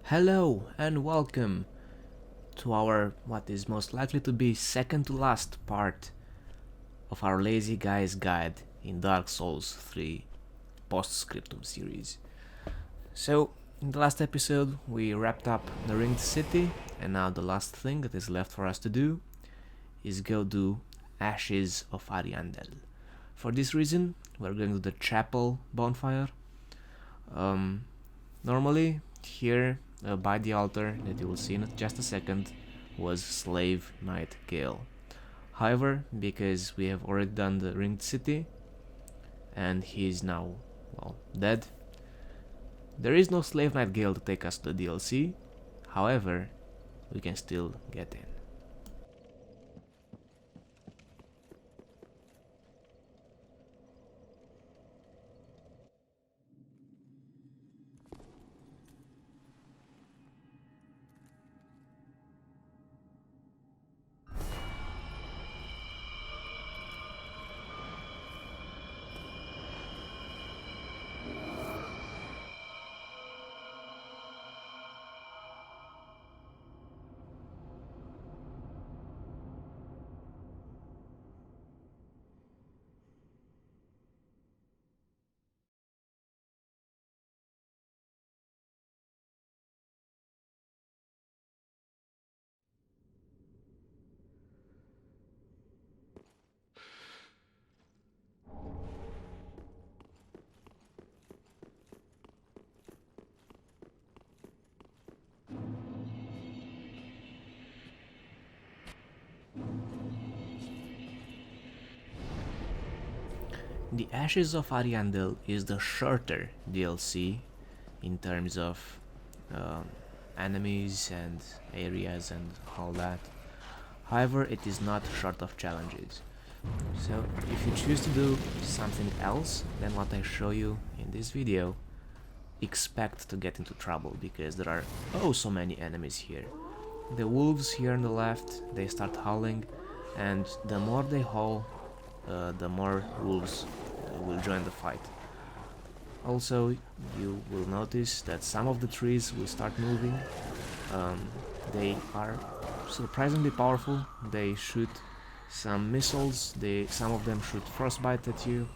Hello and welcome to our what is most likely to be second to last part of our Lazy Guy's Guide in Dark Souls 3 Post Scriptum series. So, in the last episode we wrapped up the Ringed City, and now the last thing that is left for us to do is go do Ashes of Ariandel. For this reason, we're going to the chapel bonfire. Normally, here by the altar that you will see in just a second was Slave Knight Gale. However, because we have already done the Ringed City and he is now, well, dead, there is no Slave Knight Gale to take us to the DLC. However, we can still get in. The Ashes of Ariandel is the shorter DLC in terms of um, enemies and areas and all that. However, it is not short of challenges. So if you choose to do something else than what I show you in this video, expect to get into trouble because there are oh so many enemies here. The wolves here on the left, they start howling, and the more they howl, the more wolves will join the fight. Also, you will notice that some of the trees will start moving. They are surprisingly powerful. They shoot some missiles. Some of them shoot frostbite at you.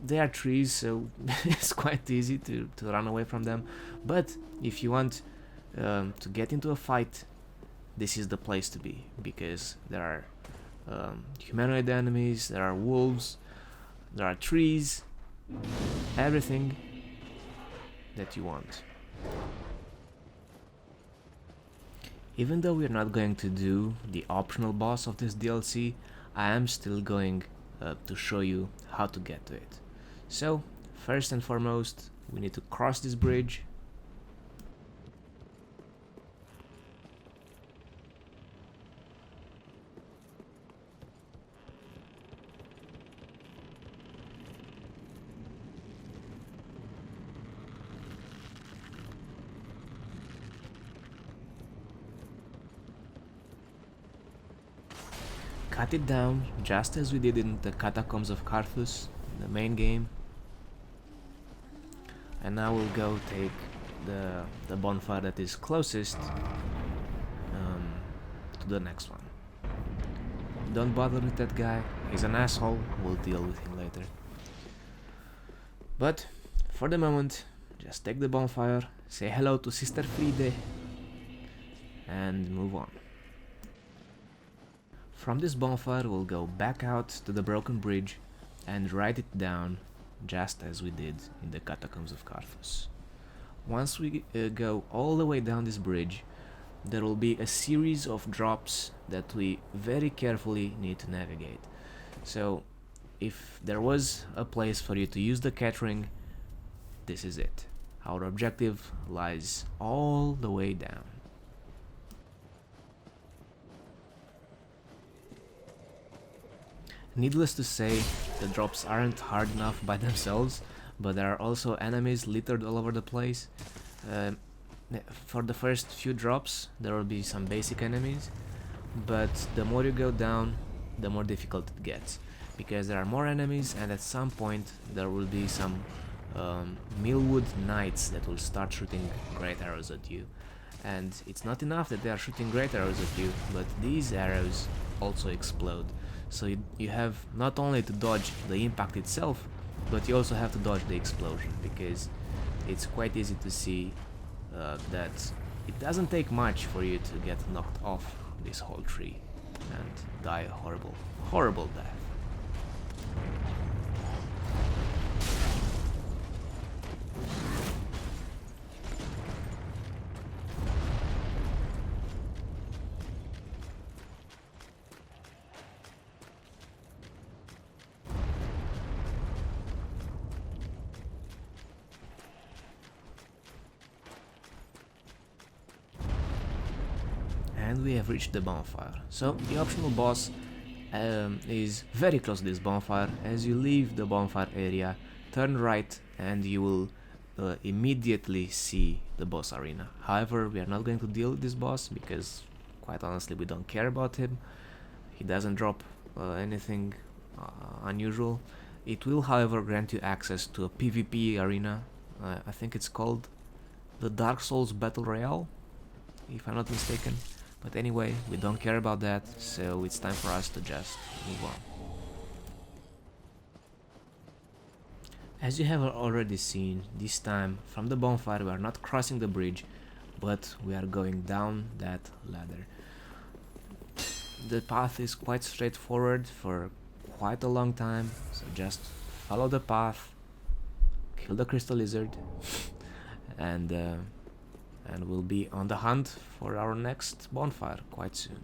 They are trees, so it's quite easy to run away from them. But if you want to get into a fight, this is the place to be, because there are humanoid enemies, there are wolves, there are trees, everything that you want. Even though we're not going to do the optional boss of this DLC, I am still going to show you how to get to it. So, first and foremost, we need to cross this bridge. Cut it down, just as we did in the Catacombs of Carthus, in the main game. And now we'll go take the bonfire that is closest to the next one. Don't bother with that guy, he's an asshole, we'll deal with him later. But, for the moment, just take the bonfire, say hello to Sister Friede, and move on. From this bonfire we'll go back out to the broken bridge and write it down just as we did in the Catacombs of Carthus. Once we go all the way down this bridge, there will be a series of drops that we very carefully need to navigate. So if there was a place for you to use the cat ring, this is it. Our objective lies all the way down. Needless to say, the drops aren't hard enough by themselves, but there are also enemies littered all over the place. For the first few drops there will be some basic enemies, but the more you go down, the more difficult it gets, because there are more enemies, and at some point there will be some Millwood Knights that will start shooting great arrows at you. And it's not enough that they are shooting great arrows at you, but these arrows also explode. So you have not only to dodge the impact itself, but you also have to dodge the explosion, because it's quite easy to see that it doesn't take much for you to get knocked off this whole tree and die a horrible, horrible death. And we have reached the bonfire. So the optional boss is very close to this bonfire. As you leave the bonfire area, turn right and you will immediately see the boss arena. However, we are not going to deal with this boss because, quite honestly, we don't care about him. He doesn't drop anything unusual. It will, however, grant you access to a PvP arena. I think it's called the Dark Souls Battle Royale, if I'm not mistaken. But anyway, we don't care about that, so it's time for us to just move on. As you have already seen, this time from the bonfire we are not crossing the bridge, but we are going down that ladder. The path is quite straightforward for quite a long time, so just follow the path, kill the crystal lizard, and we'll be on the hunt for our next bonfire quite soon.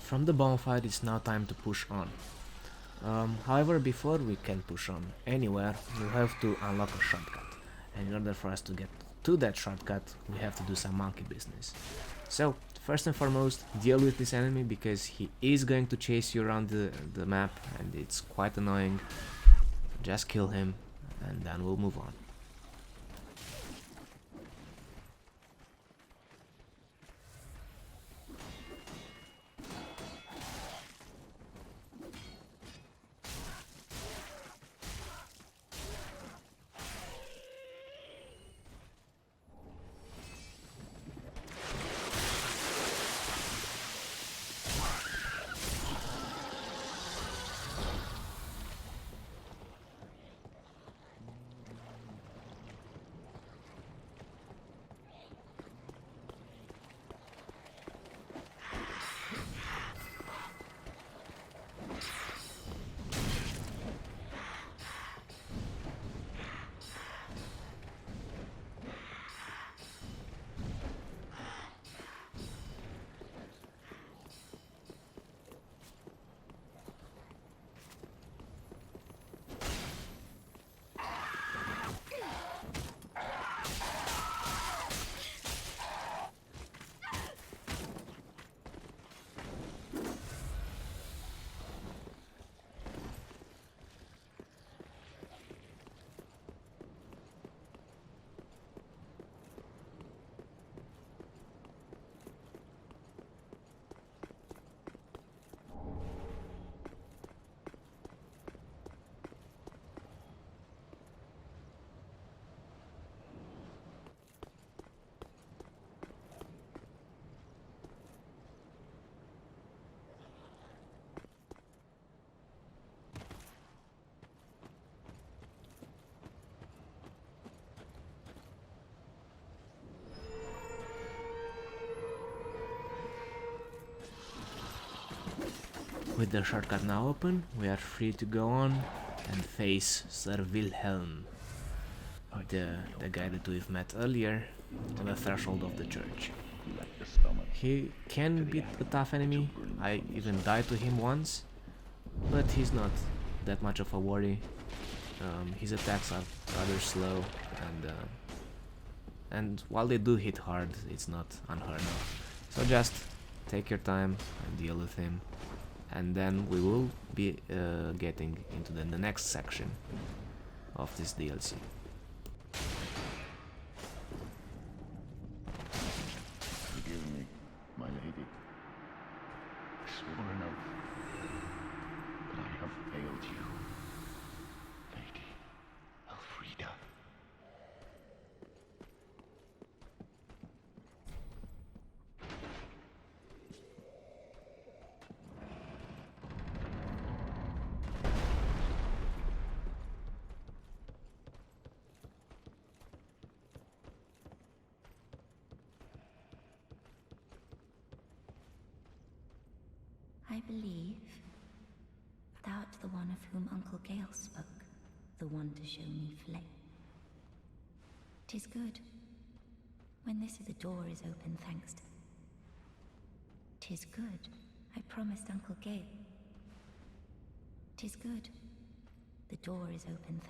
From the bonfire, it's now time to push on. However, before we can push on anywhere, we have to unlock a shortcut. And in order for us to get to that shortcut, we have to do some monkey business. So, first and foremost, deal with this enemy because he is going to chase you around the map and it's quite annoying. Just kill him and then we'll move on. With the shortcut now open, we are free to go on and face Sir Wilhelm, the guy that we've met earlier on the threshold of the church. He can be a tough enemy. I even died to him once, but he's not that much of a worry. His attacks are rather slow, and while they do hit hard, it's not unheard of. So just take your time and deal with him, and then we will be getting into the next section of this DLC. Forgive me, my lady. I swore an oath, but I have failed you, Lady Elfrida. I believe thou'rt the one of whom Uncle Gale spoke, the one to show me flame. 'Tis good. When this the door is open, thanks to... 'Tis good. I promised Uncle Gale. 'Tis good. The door is open,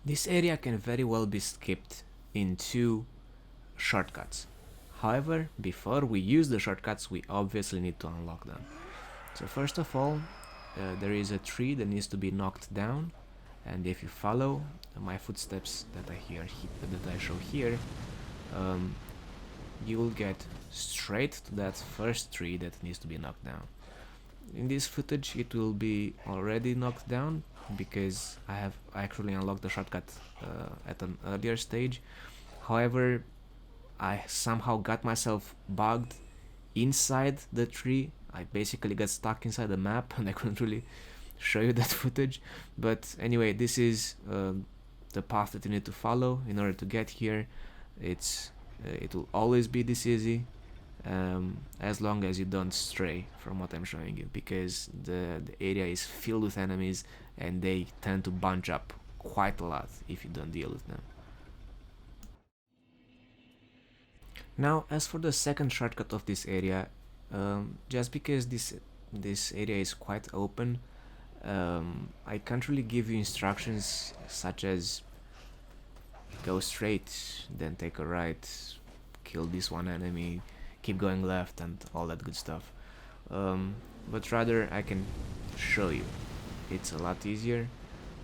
This area can very well be skipped in 2 shortcuts. However, before we use the shortcuts, we obviously need to unlock them. So first of all, there is a tree that needs to be knocked down, and if you follow my footsteps that I show here, you will get straight to that first tree that needs to be knocked down. In this footage it will be already knocked down because I have actually unlocked the shortcut at an earlier stage. However, I somehow got myself bugged inside the tree. I basically got stuck inside the map and I couldn't really show you that footage. But anyway, this is the path that you need to follow in order to get here. It will always be this easy, as long as you don't stray from what I'm showing you, because the area is filled with enemies and they tend to bunch up quite a lot if you don't deal with them. Now, as for the second shortcut of this area, just because this area is quite open, I can't really give you instructions such as go straight, then take a right, kill this one enemy, keep going left, and all that good stuff. But rather I can show you. It's a lot easier.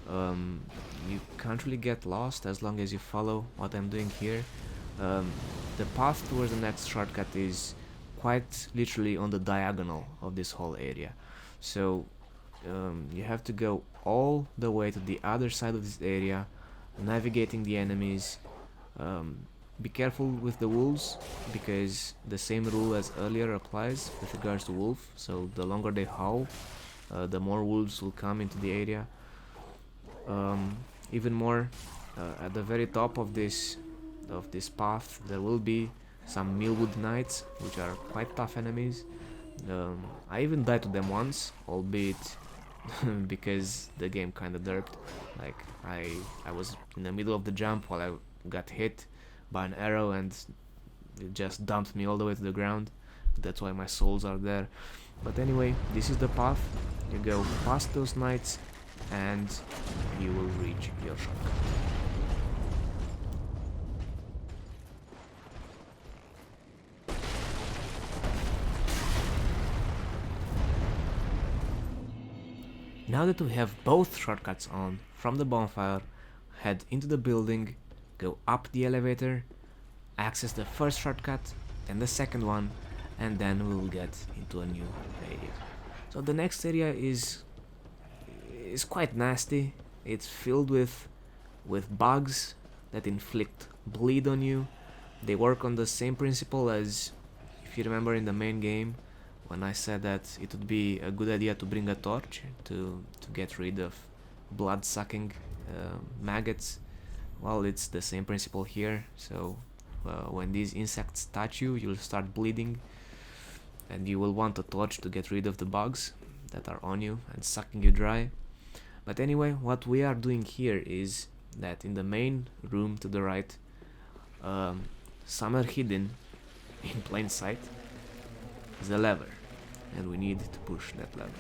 You can't really get lost as long as you follow what I'm doing here. The path towards the next shortcut is quite literally on the diagonal of this whole area. So you have to go all the way to the other side of this area, navigating the enemies. Be careful with the wolves, because the same rule as earlier applies with regards to wolf. So the longer they howl, the more wolves will come into the area. Even more, at the very top of this path there will be some Millwood Knights, which are quite tough enemies. I even died to them once, albeit because the game kinda derped. Like I was in the middle of the jump while I got hit by an arrow and it just dumped me all the way to the ground. That's why my souls are there. But anyway, this is the path. You go past those knights and you will reach your shortcut. Now that we have both shortcuts on from the bonfire, head into the building, go up the elevator, access the first shortcut and the second one, and then we'll get into a new area. So the next area is quite nasty. It's filled with bugs that inflict bleed on you. They work on the same principle as, if you remember in the main game, when I said that it would be a good idea to bring a torch to get rid of blood-sucking maggots. Well, it's the same principle here. So when these insects touch you, you'll start bleeding, and you will want a torch to get rid of the bugs that are on you and sucking you dry. But anyway, what we are doing here is that in the main room to the right, somewhere hidden in plain sight, is a lever, and we need to push that lever.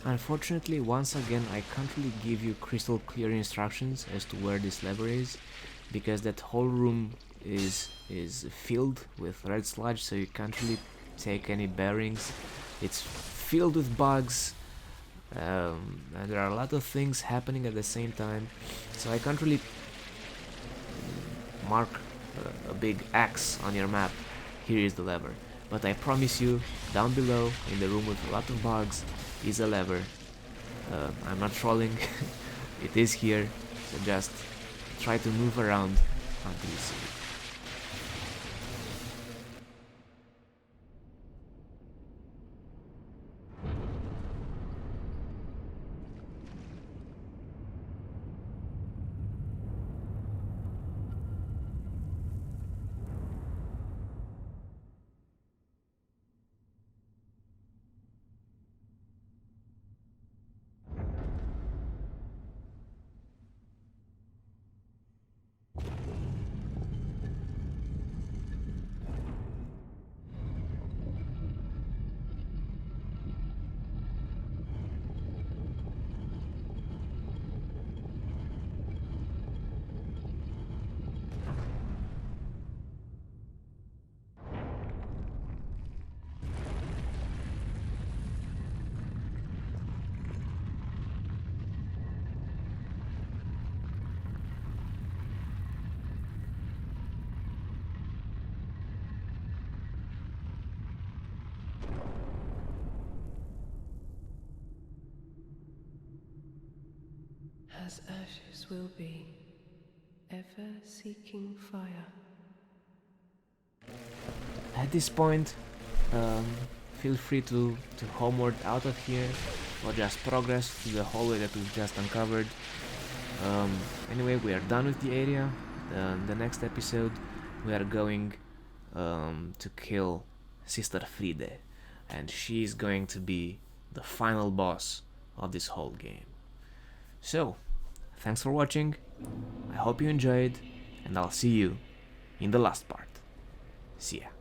Unfortunately, once again, I can't really give you crystal clear instructions as to where this lever is, because that whole room is filled with red sludge, so you can't really take any bearings. It's filled with bugs, and there are a lot of things happening at the same time, so I can't really mark a big X on your map. Here is the lever, but I promise you, down below in the room with a lot of bugs is a lever. I'm not trolling. It is here, so just try to move around until you see it. As ashes will be, ever seeking fire. At this point, feel free to homeward out of here, or just progress to the hallway that we've just uncovered. Anyway, we are done with the area. The next episode, we are going to kill Sister Friede, and she's going to be the final boss of this whole game. So, thanks for watching, I hope you enjoyed, and I'll see you in the last part. See ya.